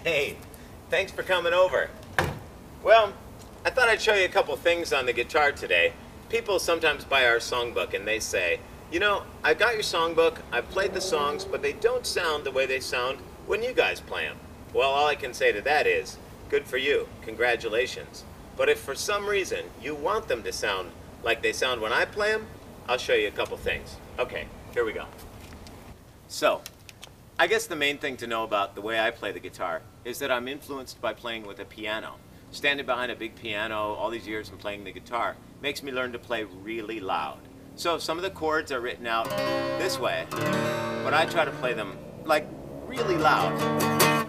Hey, thanks for coming over. Well, I thought I'd show you a couple things on the guitar today. People sometimes buy our songbook and they say, you know, I got your songbook, I've played the songs, but they don't sound the way they sound when you guys play them. Well, all I can say to that is, good for you, congratulations. But if for some reason you want them to sound like they sound when I play them, I'll show you a couple things. Okay, here we go. So, I guess the main thing to know about the way I play the guitar is that I'm influenced by playing with a piano. Standing behind a big piano all these years and playing the guitar makes me learn to play really loud. So some of the chords are written out this way, but I try to play them like really loud.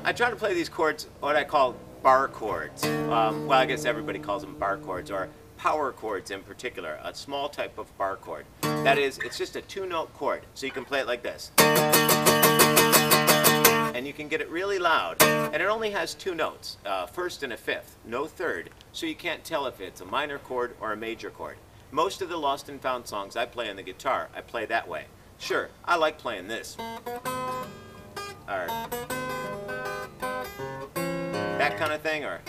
I try to play these chords what I call bar chords. Well, I guess everybody calls them bar chords, or power chords in particular, a small type of bar chord. That is, it's just a two-note chord, so you can play it like this. And you can get it really loud, and it only has two notes, first and a fifth, no third, so you can't tell if it's a minor chord or a major chord. Most of the lost and found songs I play on the guitar, I play that way. Sure, I like playing this, or that kind of thing, or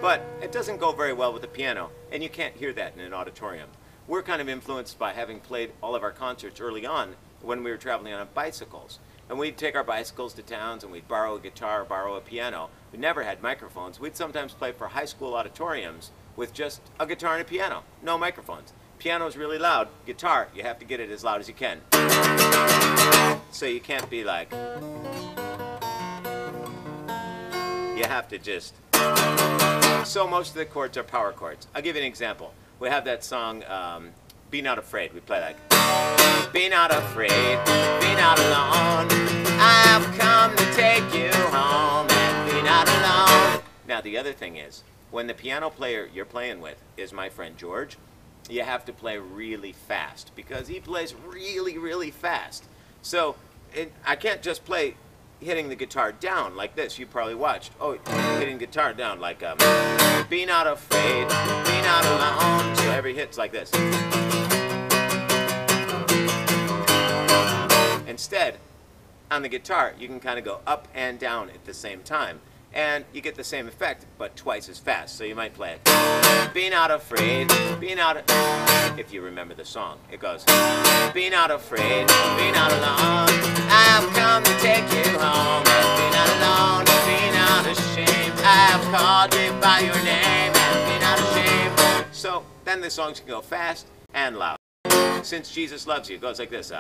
but it doesn't go very well with the piano, and you can't hear that in an auditorium. We're kind of influenced by having played all of our concerts early on when we were traveling on bicycles. And we'd take our bicycles to towns and we'd borrow a guitar, borrow a piano. We never had microphones. We'd sometimes play for high school auditoriums with just a guitar and a piano, no microphones. Piano's really loud. Guitar, you have to get it as loud as you can. So you can't be like, you have to just, so most of the chords are power chords. I'll give you an example. We have that song, Be Not Afraid. We play like, be not afraid, be not alone. I've come to take you home and be not alone. Now the other thing is, when the piano player you're playing with is my friend George, you have to play really fast because he plays really, really fast. So I can't just play hitting the guitar down like this. You probably watched. Oh, hitting guitar down like be not afraid, be not alone. So every hit's like this. Instead, on the guitar, you can kind of go up and down at the same time. And you get the same effect, but twice as fast. So you might play it. Be not afraid, be not, if you remember the song. It goes, be not afraid, be not alone. I've come to take you home. And be not alone, be not ashamed. I've called you by your name. And be not ashamed. So then the songs can go fast and loud. Since Jesus loves you, it goes like this.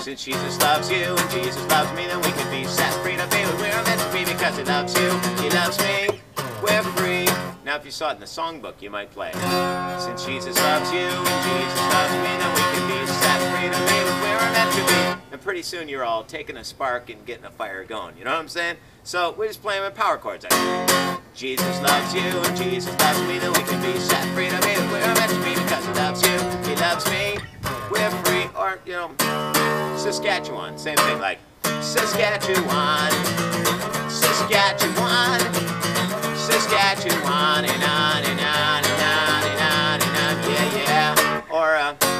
Since Jesus loves you and Jesus loves me, then we can be set free to be what we're meant to be because he loves you, he loves me, we're free. Now if you saw it in the songbook, you might play, since Jesus loves you and Jesus loves me, then we can be set free to be what we're meant to be. And pretty soon you're all taking a spark and getting a fire going, you know what I'm saying? So we just play them in power chords. Jesus loves you and Jesus loves me, then we can be set free to be what we're meant to be because he loves you, he loves me, we're free. Or, you know, Saskatchewan, same thing, like Saskatchewan, Saskatchewan, Saskatchewan, and on and on and on and on and on, yeah, yeah. Or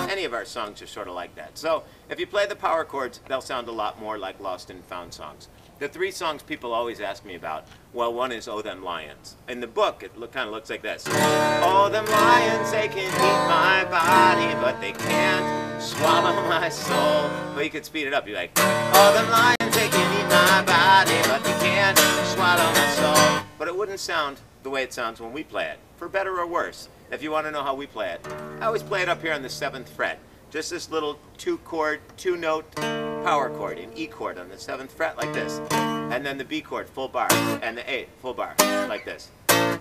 any of our songs are sort of like that. So if you play the power chords, they'll sound a lot more like lost and found songs. The three songs people always ask me about, well, one is Oh Them Lions. In the book, it kind of looks like this. Oh, them lions, they can eat my body, but they can't swallow my soul. But you could speed it up. You're like, oh, them lions, they can eat my body, but they can't swallow my soul. But it wouldn't sound the way it sounds when we play it, for better or worse. If you want to know how we play it, I always play it up here on the 7th fret. Just this little two-note power chord, an E chord on the 7th fret like this. And then the B chord, full bar, and the A, full bar, like this.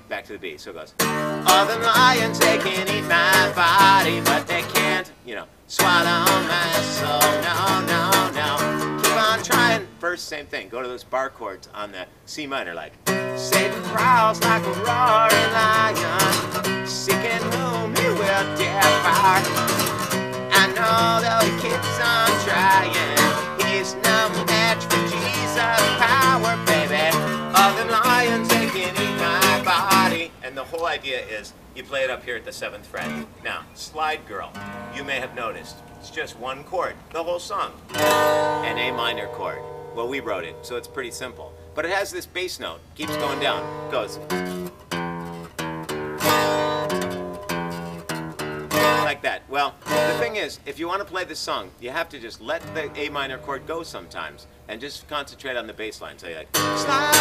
Back to the B, so it goes. All the lions, they can eat my body, but they can't, you know, swallow my soul. No, no, no. Keep on trying. First, same thing. Go to those bar chords on the C minor, like Satan prowls like a roaring lion, seeking whom he will devour. I know though he keeps on trying, he's no match for Jesus' power, baby. All the lions, they can eat my body. And the whole idea is you play it up here at the 7th fret. Now, Slide Girl, you may have noticed, it's just one chord, the whole song. An A minor chord. Well, we wrote it, so it's pretty simple. But it has this bass note, keeps going down, goes like that. Well, the thing is, if you want to play this song, you have to just let the A minor chord go sometimes and just concentrate on the bass line. So you're like, slide,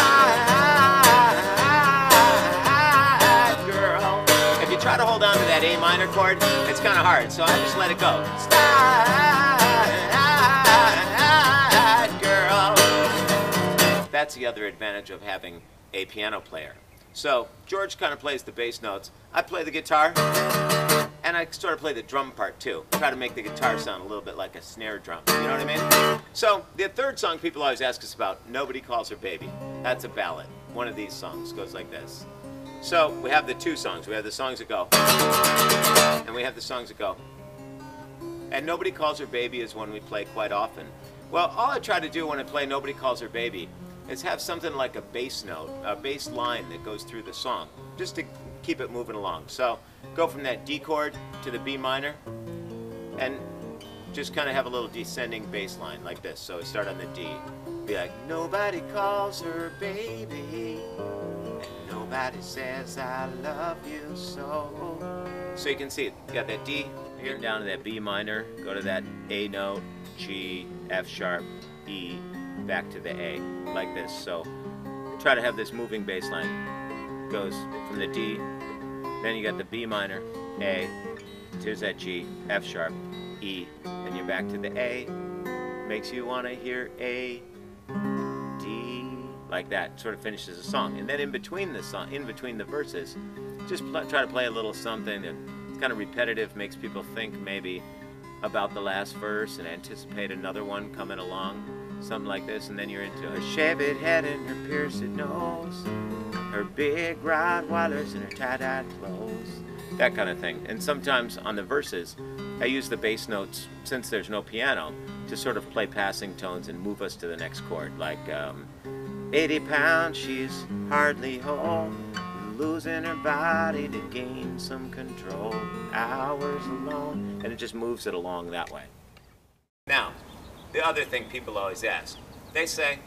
girl. If you try to hold on to that A minor chord, it's kind of hard, so I just let it go. Slide, girl. That's the other advantage of having a piano player. So George kind of plays the bass notes. I play the guitar, and I sort of play the drum part too. Try to make the guitar sound a little bit like a snare drum. You know what I mean? So the third song people always ask us about, Nobody Calls Her Baby. That's a ballad. One of these songs goes like this. So we have the two songs. We have the songs that go, and we have the songs that go. And Nobody Calls Her Baby is one we play quite often. Well, all I try to do when I play Nobody Calls Her Baby is have something like a bass note, a bass line that goes through the song, just to keep it moving along. So go from that D chord to the B minor, and just kind of have a little descending bass line like this. So we start on the D, be like, nobody calls her baby, and nobody says I love you so. So you can see it, you got that D, you get down to that B minor, go to that A note, G, F sharp, E, back to the A, like this. So try to have this moving bass line. Goes from the D, then you got the B minor, A, here's that G, F sharp, E, and you're back to the A. Makes you want to hear A, D, like that. Sort of finishes the song. And then in between the song, in between the verses, just try to play a little something that's kind of repetitive, makes people think maybe about the last verse and anticipate another one coming along, something like this. And then you're into her shaved head and her pierced nose, her big Rottweilers and her tie-dyed clothes, that kind of thing. And sometimes on the verses, I use the bass notes, since there's no piano, to sort of play passing tones and move us to the next chord. Like 80 pounds, she's hardly whole, losing her body to gain some control, hours alone, and it just moves it along that way. Now, the other thing people always ask, they say,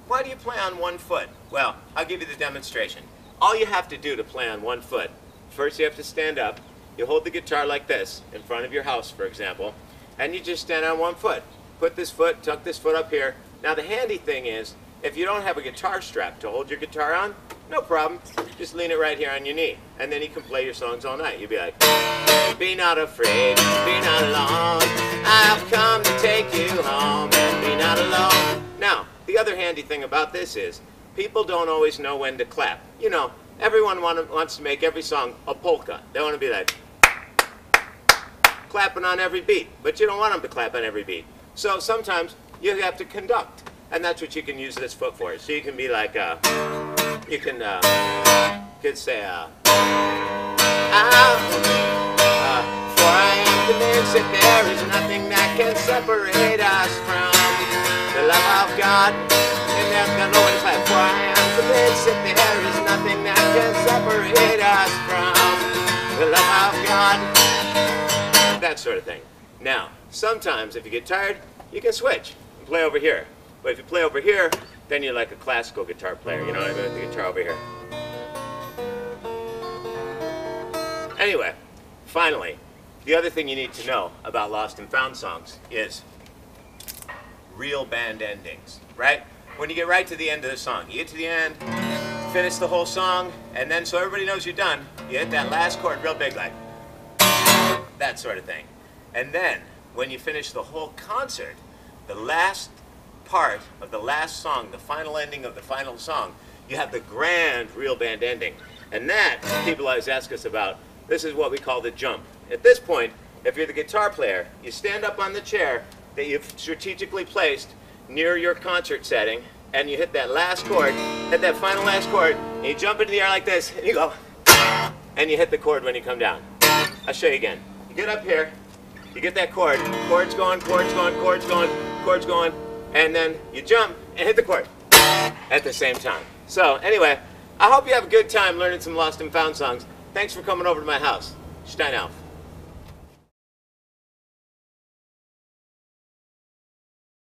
why do you play on one foot? Well, I'll give you the demonstration. All you have to do to play on one foot, first you have to stand up, you hold the guitar like this, in front of your house, for example, and you just stand on one foot. Put this foot, tuck this foot up here. Now the handy thing is, if you don't have a guitar strap to hold your guitar on, no problem. Just lean it right here on your knee, and then you can play your songs all night. You'll be like, be not afraid, be not alone, I've come to take you home, and be not alone. Now, the other handy thing about this is, people don't always know when to clap. You know, everyone wants to make every song a polka. They want to be like, clapping on every beat, but you don't want them to clap on every beat. So sometimes you have to conduct, and that's what you can use this foot for. So you can be like, you could say, for I am convinced that there is nothing that can separate us from the love of God. And there's no one to clap. For I am convinced that there is nothing that can separate us from the love of God. That sort of thing. Now, sometimes if you get tired, you can switch and play over here. But if you play over here, then you're like a classical guitar player. You know what I mean? With the guitar over here. Anyway, finally, the other thing you need to know about Lost and Found songs is real band endings, right? When you get right to the end of the song, you get to the end, finish the whole song, and then so everybody knows you're done, you hit that last chord real big, like that sort of thing. And then, when you finish the whole concert, the last part of the last song, the final ending of the final song, you have the grand real band ending. And that, people always ask us about, this is what we call the jump. At this point, if you're the guitar player, you stand up on the chair that you've strategically placed near your concert setting, and you hit that last chord, hit that final last chord, and you jump into the air like this, and you go, and you hit the chord when you come down. I'll show you again. You get up here, you get that chord, chords going, chords going, chords going, chords going, and then you jump and hit the chord at the same time. So anyway, I hope you have a good time learning some Lost and Found songs. Thanks for coming over to my house. Steinalf.